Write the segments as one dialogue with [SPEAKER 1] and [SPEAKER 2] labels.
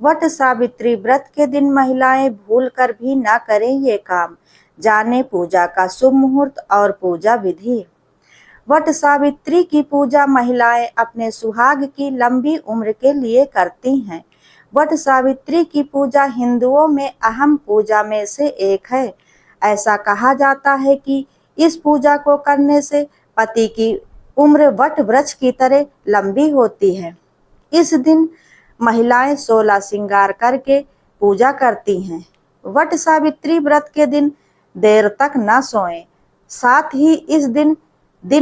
[SPEAKER 1] वट सावित्री व्रत के दिन महिलाएं भूल कर भी ना करें ये काम। जाने पूजा का शुभ मुहूर्त और पूजा विधि। वट सावित्री की पूजा महिलाएं अपने सुहाग की लंबी उम्र के लिए करती हैं। वट सावित्री की पूजा हिंदुओं में अहम पूजा में से एक है। ऐसा कहा जाता है कि इस पूजा को करने से पति की उम्र वट वृक्ष की तरह लंबी होती है। इस दिन महिलाएं 16 श्रृंगार करके पूजा करती हैं। वट सावित्री व्रत के दिन देर तक न सोएं। साथ ही इस दिन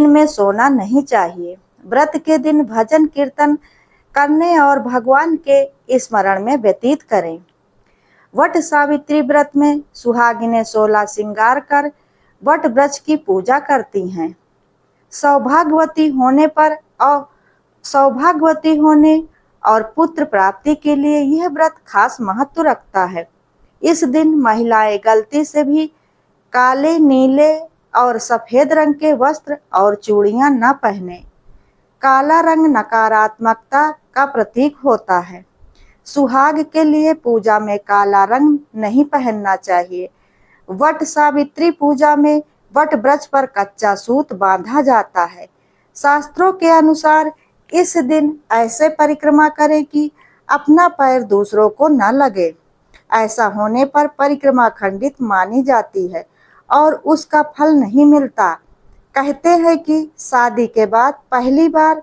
[SPEAKER 1] में सोना नहीं चाहिए। व्रत के दिन भजन कीर्तन करने और भगवान के स्मरण में व्यतीत करें। वट सावित्री व्रत में सुहागिनें 16 श्रृंगार कर वट वृक्ष की पूजा करती हैं। सौभाग्यवती होने और पुत्र प्राप्ति के लिए यह व्रत खास महत्व रखता है। इस दिन महिलाएं गलती से भी काले, नीले और सफेद रंग के वस्त्र और चूड़ियां न पहने। काला रंग नकारात्मकता का प्रतीक होता है। सुहाग के लिए पूजा में काला रंग नहीं पहनना चाहिए। वट सावित्री पूजा में वट वृक्ष पर कच्चा सूत बांधा जाता है। शास्त्रों के अनुसार इस दिन ऐसे परिक्रमा करें कि अपना पैर दूसरों को न लगे। ऐसा होने पर परिक्रमा खंडित मानी जाती है और उसका फल नहीं मिलता। कहते हैं कि शादी के बाद पहली बार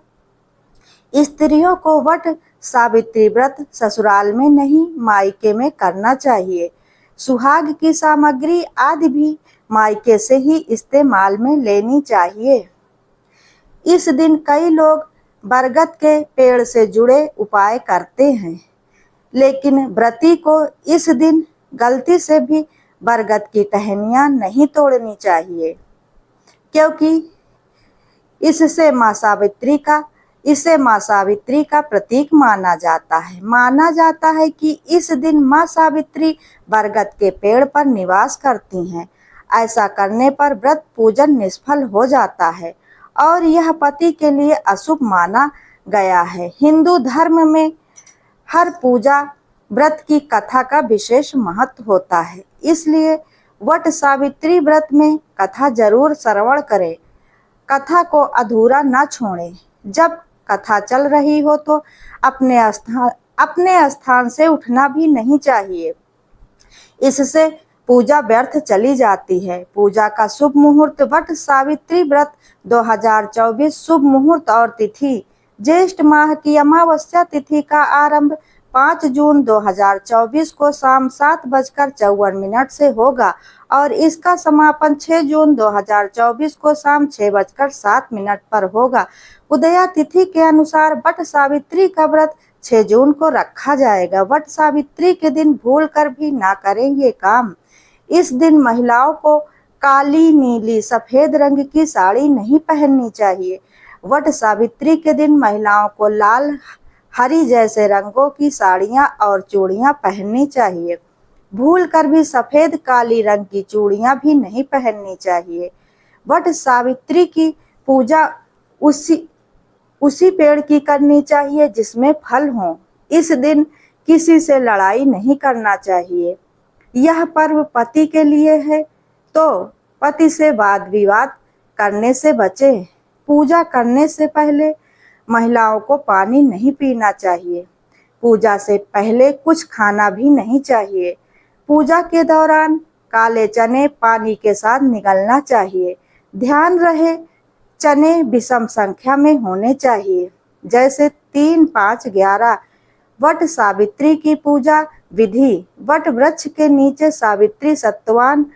[SPEAKER 1] स्त्रियों को वट सावित्री व्रत ससुराल में नहीं, मायके में करना चाहिए। सुहाग की सामग्री आदि भी मायके से ही इस्तेमाल में लेनी चाहिए। इस दिन कई लोग बरगद के पेड़ से जुड़े उपाय करते हैं, लेकिन व्रती को इस दिन गलती से भी बरगद की टहनियां नहीं तोड़नी चाहिए, क्योंकि इसे माँ सावित्री का प्रतीक माना जाता है। माना जाता है कि इस दिन माँ सावित्री बरगद के पेड़ पर निवास करती हैं। ऐसा करने पर व्रत पूजन निष्फल हो जाता है और यह पति के लिए अशुभ माना गया है। हिंदू धर्म में हर पूजा व्रत की कथा का विशेष महत्व होता है, इसलिए वट सावित्री व्रत में कथा जरूर श्रवण करें। कथा को अधूरा न छोड़ें। जब कथा चल रही हो तो अपने स्थान से उठना भी नहीं चाहिए। इससे पूजा व्यर्थ चली जाती है। पूजा का शुभ मुहूर्त। वट सावित्री व्रत 2024 शुभ मुहूर्त और तिथि। ज्येष्ठ माह की अमावस्या तिथि का आरंभ 5 जून 2024 को शाम 7:54 से होगा और इसका समापन 6 जून 2024 को शाम 6:07 पर होगा। उदया तिथि के अनुसार वट सावित्री का व्रत 6 जून को रखा जाएगा। वट सावित्री के दिन भूल कर भी ना करें ये काम। इस दिन महिलाओं को काली, नीली, सफेद रंग की साड़ी नहीं पहननी चाहिए। वट सावित्री के दिन महिलाओं को लाल, हरी जैसे रंगों की साड़ियां और चूड़ियां पहननी चाहिए। भूल कर भी सफेद, काली रंग की चूड़ियां भी नहीं पहननी चाहिए। वट सावित्री की पूजा उसी पेड़ की करनी चाहिए जिसमें फल हो। इस दिन किसी से लड़ाई नहीं करना चाहिए। यह पर्व पति के लिए है, तो पति से वाद विवाद करने से बचें। पूजा करने से पहले महिलाओं को पानी नहीं पीना चाहिए। पूजा से पहले कुछ खाना भी नहीं चाहिए। पूजा के दौरान काले चने पानी के साथ निगलना चाहिए। ध्यान रहे चने विषम संख्या में होने चाहिए, जैसे 3, 5, 11। वट सावित्री की पूजा विधि। वट वृक्ष के नीचे सावित्री, सत्यवान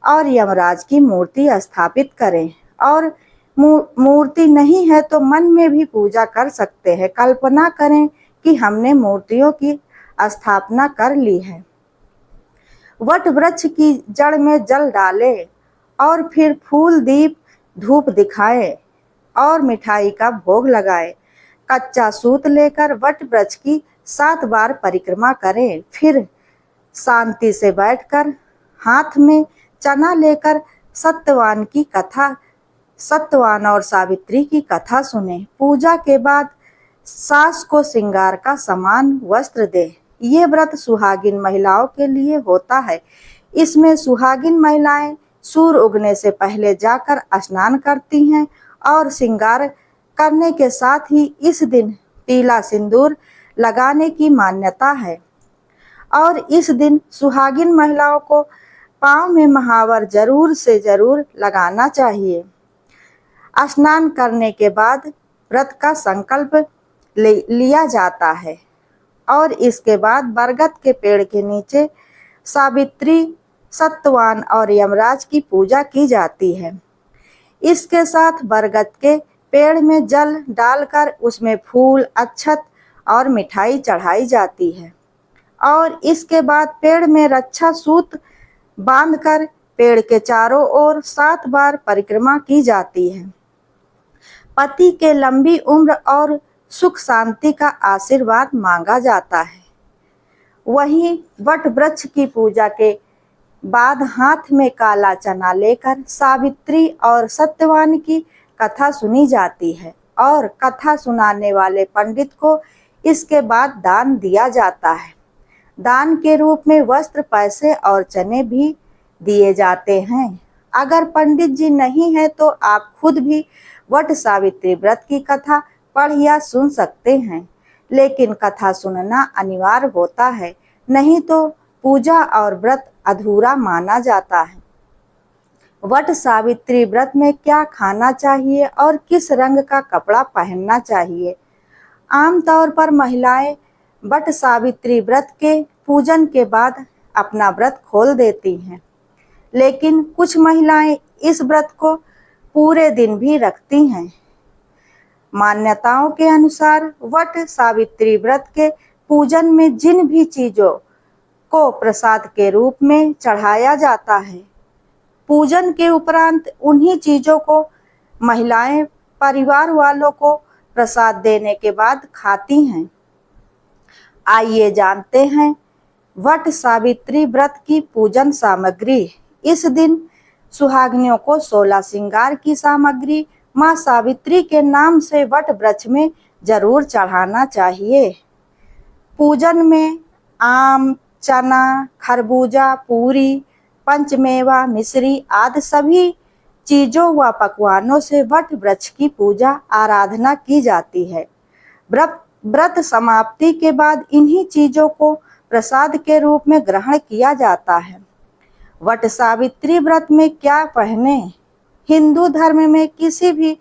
[SPEAKER 1] और यमराज की मूर्ति स्थापित करें और मूर्ति नहीं है तो मन में भी पूजा कर सकते हैं। कल्पना करें कि हमने मूर्तियों की स्थापना कर ली है। वट वृक्ष की जड़ में जल डालें और फिर फूल, दीप, धूप दिखाएं और मिठाई का भोग लगाएं। कच्चा सूत लेकर वट वृक्ष की 7 बार परिक्रमा करें। फिर शांति से बैठकर हाथ में चना लेकर सत्यवान और सावित्री की कथा सुने। पूजा के बाद सास को श्रृंगार का समान वस्त्र दे। ये व्रत सुहागिन महिलाओं के लिए होता है। इसमें सुहागिन महिलाएं सूर्य उगने से पहले जाकर स्नान करती हैं और श्रृंगार करने के साथ ही इस दिन पीला सिंदूर लगाने की मान्यता है और इस दिन सुहागिन महिलाओं को पाँव में महावर जरूर से जरूर लगाना चाहिए। स्नान करने के बाद व्रत का संकल्प लिया जाता है और इसके बाद बरगद के पेड़ के नीचे सावित्री, सत्यवान और यमराज की पूजा की जाती है। इसके साथ बरगद के पेड़ में जल डालकर उसमें फूल, अक्षत और मिठाई चढ़ाई जाती है और इसके बाद पेड़ में रक्षा सूत बांधकर पेड़ के चारों ओर 7 बार परिक्रमा की जाती है। पति के लंबी उम्र और सुख शांति का आशीर्वाद मांगा जाता है। वहीं वट वृक्ष की पूजा के बाद हाथ में काला चना लेकर सावित्री और सत्यवान की कथा सुनी जाती है और कथा सुनाने वाले पंडित को इसके बाद दान दिया जाता है। दान के रूप में वस्त्र, पैसे और चने भी दिए जाते हैं। अगर पंडित जी नहीं है तो आप खुद भी वट सावित्री व्रत की कथा पढ़ या सुन सकते हैं, लेकिन कथा सुनना अनिवार्य होता है, नहीं तो पूजा और व्रत अधूरा माना जाता है। वट सावित्री व्रत में क्या खाना चाहिए और किस रंग का कपड़ा पहनना चाहिए? आमतौर पर महिलाएं वट सावित्री व्रत के पूजन के बाद अपना व्रत खोल देती हैं, लेकिन कुछ महिलाएं इस व्रत को पूरे दिन भी रखती हैं। मान्यताओं के अनुसार वट सावित्री व्रत के पूजन में जिन भी चीजों को प्रसाद के रूप में चढ़ाया जाता है, पूजन के उपरांत उन्हीं चीजों को महिलाएं परिवार वालों को प्रसाद देने के बाद खाती हैं। आइए जानते हैं वट सावित्री व्रत की पूजन सामग्री। इस दिन सुहागिनों को 16 श्रृंगार की सामग्री माँ सावित्री के नाम से वट वृक्ष में जरूर चढ़ाना चाहिए। पूजन में आम, चना, खरबूजा, पूरी, पंचमेवा, मिश्री आदि सभी चीजों व पकवानों से वट वृक्ष की पूजा आराधना की जाती है। व्रत समाप्ति के बाद इन्हीं चीजों को प्रसाद के रूप में ग्रहण किया जाता है। वट सावित्री व्रत में क्या पहने? हिंदू धर्म में किसी भी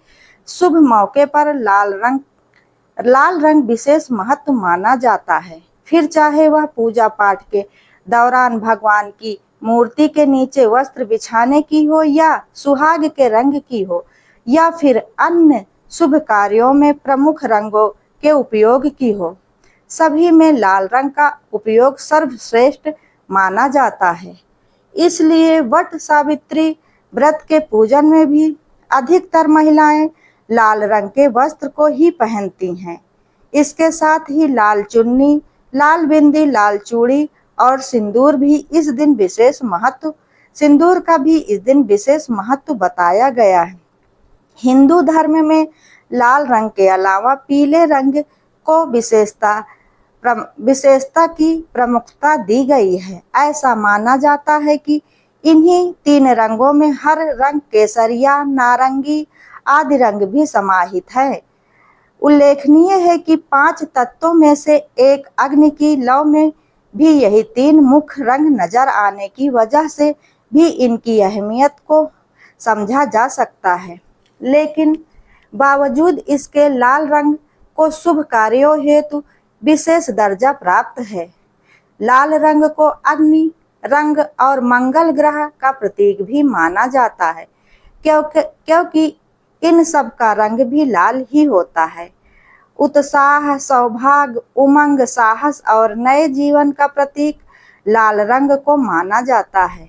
[SPEAKER 1] शुभ मौके पर लाल रंग विशेष महत्व माना जाता है। फिर चाहे वह पूजा पाठ के दौरान भगवान की मूर्ति के नीचे वस्त्र बिछाने की हो या सुहाग के रंग की हो या फिर अन्य शुभ कार्यों में प्रमुख रंगों के उपयोग की हो, सभी में लाल रंग का उपयोग सर्वश्रेष्ठ माना जाता है। इसलिए वट सावित्री व्रत के पूजन में भी अधिकतर महिलाएं लाल रंग के वस्त्र को ही पहनती हैं। इसके साथ ही लाल चुन्नी, लाल बिंदी, लाल चूड़ी और सिंदूर का भी इस दिन विशेष महत्व बताया गया है। हिंदू धर्म में लाल रंग के अलावा पीले रंग को विशेषता की प्रमुखता दी गई है। ऐसा माना जाता है कि इन्हीं 3 रंगों में हर रंग, केसरिया, नारंगी आदि रंग भी समाहित है। उल्लेखनीय है कि 5 तत्वों में से एक अग्नि की लौ में भी यही 3 मुख्य रंग नजर आने की वजह से भी इनकी अहमियत को समझा जा सकता है। लेकिन बावजूद इसके लाल रंग को शुभ कार्यों हेतु विशेष दर्जा प्राप्त है। लाल रंग को अग्नि रंग और मंगल ग्रह का प्रतीक भी माना जाता है, क्योंकि इन सब का रंग भी लाल ही होता है। उत्साह, सौभाग्य, उमंग, साहस और नए जीवन का प्रतीक लाल रंग को माना जाता है।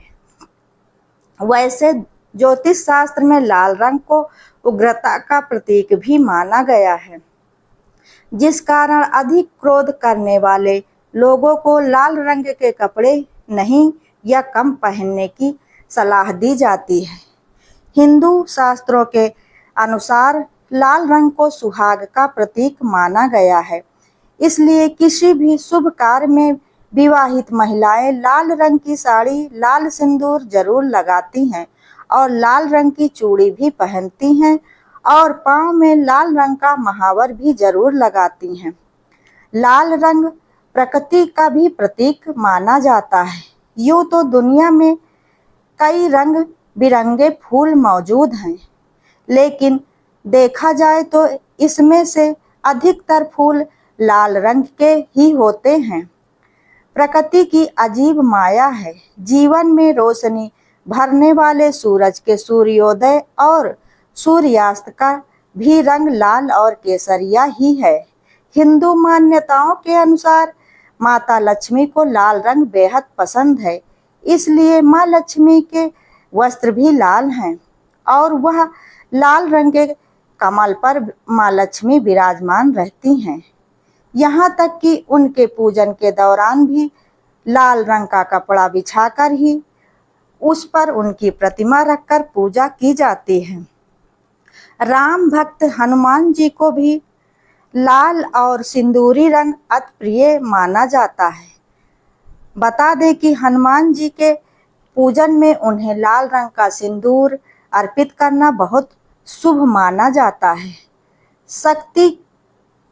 [SPEAKER 1] वैसे ज्योतिष शास्त्र में लाल रंग को उग्रता का प्रतीक भी माना गया है, जिस कारण अधिक क्रोध करने वाले लोगों को लाल रंग के कपड़े नहीं या कम पहनने की सलाह दी जाती है। हिंदू शास्त्रों के अनुसार लाल रंग को सुहाग का प्रतीक माना गया है। इसलिए किसी भी शुभ कार्य में विवाहित महिलाएं लाल रंग की साड़ी, लाल सिंदूर जरूर लगाती हैं और लाल रंग की चूड़ी भी पहनती हैं और पाँव में लाल रंग का महावर भी जरूर लगाती हैं। लाल रंग प्रकृति का भी प्रतीक माना जाता है। यूँ तो दुनिया में कई रंग बिरंगे फूल मौजूद हैं, लेकिन देखा जाए तो इसमें से अधिकतर फूल लाल रंग के ही होते हैं। प्रकृति की अजीब माया है। जीवन में रोशनी भरने वाले सूरज के सूर्योदय और सूर्यास्त का भी रंग लाल और केसरिया ही है। हिंदू मान्यताओं के अनुसार माता लक्ष्मी को लाल रंग बेहद पसंद है, इसलिए माँ लक्ष्मी के वस्त्र भी लाल हैं और वह लाल रंग के कमल पर माँ लक्ष्मी विराजमान रहती हैं। यहाँ तक कि उनके पूजन के दौरान भी लाल रंग का कपड़ा बिछाकर ही उस पर उनकी प्रतिमा रखकर पूजा की जाती है। राम भक्त हनुमान जी को भी लाल और सिंदूरी रंग अति प्रिय माना जाता है। बता दें कि हनुमान जी के पूजन में उन्हें लाल रंग का सिंदूर अर्पित करना बहुत शुभ माना जाता है। शक्ति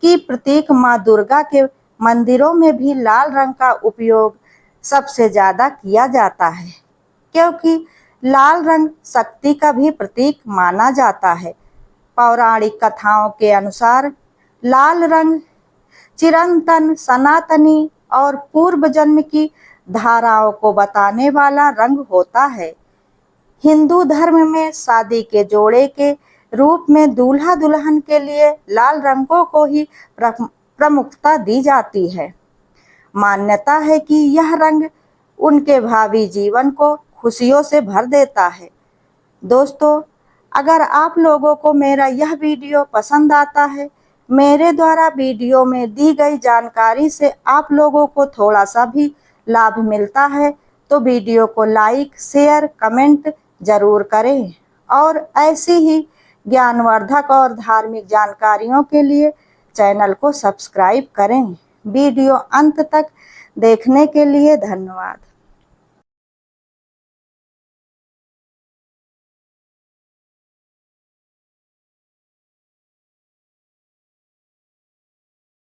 [SPEAKER 1] की प्रतीक माँ दुर्गा के मंदिरों में भी लाल रंग का उपयोग सबसे ज़्यादा किया जाता है, क्योंकि लाल रंग शक्ति का भी प्रतीक माना जाता है। पौराणिक कथाओं के अनुसार लाल रंग चिरंतन, सनातनी और पूर्व जन्म की धाराओं को बताने वाला रंग होता है। हिंदू धर्म में शादी के जोड़े के रूप में दूल्हा दुल्हन के लिए लाल रंगों को ही प्रमुखता दी जाती है। मान्यता है कि यह रंग उनके भावी जीवन को खुशियों से भर देता है। दोस्तों, अगर आप लोगों को मेरा यह वीडियो पसंद आता है, मेरे द्वारा वीडियो में दी गई जानकारी से आप लोगों को थोड़ा सा भी लाभ मिलता है, तो वीडियो को लाइक, शेयर, कमेंट जरूर करें और ऐसी ही ज्ञानवर्धक और धार्मिक जानकारियों के लिए चैनल को सब्सक्राइब करें। वीडियो अंत तक देखने के लिए धन्यवाद।